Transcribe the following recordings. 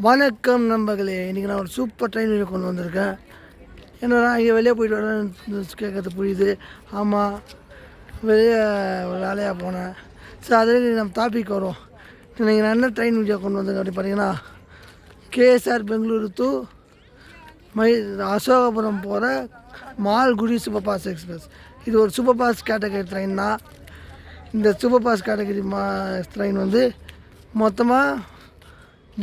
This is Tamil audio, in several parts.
வணக்கம் நண்பர்களே. இன்றைக்கி நான் ஒரு சூப்பர் ட்ரெயின் கொண்டு வந்திருக்கேன். ஏன்னா இங்கே வெளியே போயிட்டு வரேன் கேட்கறது புரியுது. ஆமாம், வெளியே ஒரு வேலையாக போனேன். சார் அதில் நம்ம டாபிக் வரும். இன்றைக்கி நான் என்ன ட்ரெயின் வீடியோ கொண்டு வந்திருக்கேன் அப்படி பார்த்தீங்கன்னா, கேஎஸ்ஆர் பெங்களூரு டு அசோகபுரம் போகிற மால்குடி சூப்பர் ஃபாஸ்ட் எக்ஸ்பிரஸ். இது ஒரு சூப்பர் ஃபாஸ்ட் கேட்டகரி ட்ரெயின் தான். இந்த சூப்பர் ஃபாஸ்ட் கேட்டகரி ட்ரெயின் வந்து மொத்தமாக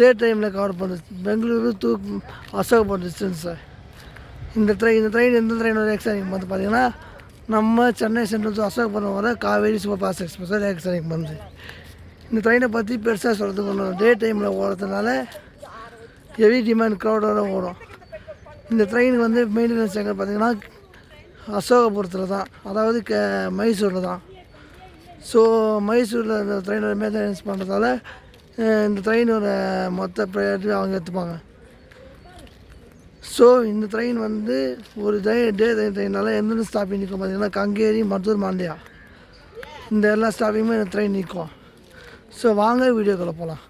டே டைமில் கவர் பண்ணுது. பெங்களூரு டு அசோகபுரம் டிஸ்டன்ஸை. இந்த ட்ரெயின் எந்த ட்ரெயின் வர எக்ஸாரிங் வந்து பார்த்திங்கன்னா, நம்ம சென்னை சென்ட்ரல் டு அசோகபுரம் வர காவேரி சூப்பர் ஃபாஸ்ட் எக்ஸ்பிரஸ் எக்ஸாரிங் பண்ணுது. இந்த ட்ரெயினை பற்றி பெருசாக சொல்கிறதுக்கு ஒன்று, டே டைமில் ஓடுறதுனால ஹெவி டிமாண்ட் க்ரௌடோடு ஓடும். இந்த ட்ரெயினுக்கு வந்து மெயின்டெனன்ஸ் எங்கே பார்த்திங்கன்னா அசோகபுரத்தில் தான், அதாவது மைசூரில் தான். ஸோ மைசூரில் இந்த ட்ரெயினோட மெயின்டெனன்ஸ் பண்ணுறதால இந்த ட்ரெயினோட மொத்த ப்ரையாரிட்டி அவங்க எடுத்துப்பாங்க. ஸோ இந்த ட்ரெயின் வந்து ஒரு டே ட்ரெயினால் எந்தெந்த ஸ்டாப்பிங் நிற்கும் பார்த்திங்கன்னா, கங்கேரி, மதுர், மாண்டியா, இந்த எல்லா ஸ்டாப்பிங்குமே இந்த ட்ரெயின் நிற்கும். ஸோ வாங்க வீடியோக்குள்ளே போகலாம்.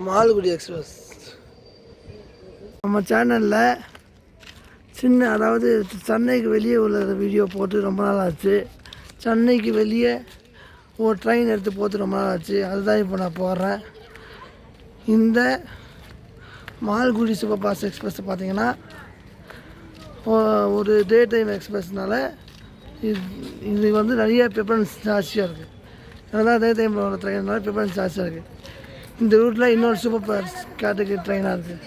மால்குடி எக்ஸ்பிரஸ் நம்ம சேனலில் அதாவது சென்னைக்கு வெளியே உள்ள வீடியோ போட்டு ரொம்ப நாள் ஆச்சு. சென்னைக்கு வெளியே ஒரு ட்ரெயின் எடுத்து போட்டு ரொம்ப நாள் ஆச்சு. அதுதான் இப்போ நான் போடுறேன். இந்த மால்குடி சூப்பர் ஃபாஸ்ட் எக்ஸ்பிரஸ் பார்த்திங்கன்னா ஒரு டே டைம் எக்ஸ்பிரஸ்னால இது வந்து நிறைய ப்ரிஃபரன்ஸ் ஜாஸ்தியாக இருக்குது. அதனால் டே டைமில் வர ட்ரெயின்னால ப்ரிஃபரன்ஸ் ஜாஸ்தியாக இருக்குது. இந்த ரூட்டில் இன்னொரு சூப்பர் ஃபாஸ்ட் கேட்டகரி ட்ரெயினாக இருக்குது.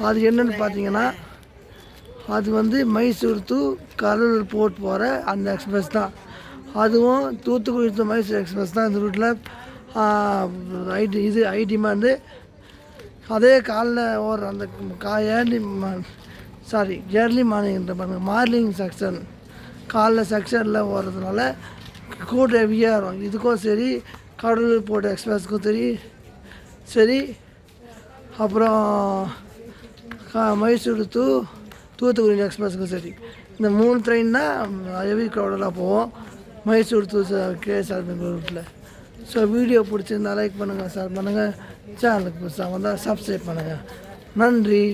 அது என்னென்னு பார்த்தீங்கன்னா, அது வந்து மைசூர் டு கடலூர் போர்ட் போகிற அந்த எக்ஸ்பிரஸ் தான். அதுவும் தூத்துக்குடி டு மைசூர் எக்ஸ்பிரஸ் தான். இந்த ரூட்டில் ஹை டிமாண்டு. அதே காலைல ஓடுற அந்த ஏர்லி மார்னிங் மார்னிங் செக்ஷன், காலைல செக்ஷனில் ஓடுறதுனால கூட ஹெவியாக வரும். இதுக்கும் சரி, கடலூர் போர்ட் எக்ஸ்பிரஸ்க்கும் சரி, அப்புறம் மைசூர் டு தூத்துக்குடி எக்ஸ்பிரஸுக்கும் சரி, இந்த 3 ட்ரெயின் தான் ஹெவி க்ரௌடெல்லாம் போவோம் மைசூர் டு கேஎஸ்ஆர் பெங்களூர் ரூட்டில். ஸோ வீடியோ பிடிச்சிருந்தா லைக் பண்ணுங்கள், ஷேர் பண்ணுங்கள், சேனலுக்கு புதுசாக வந்தால் சப்ஸ்கிரைப் பண்ணுங்கள். நன்றி.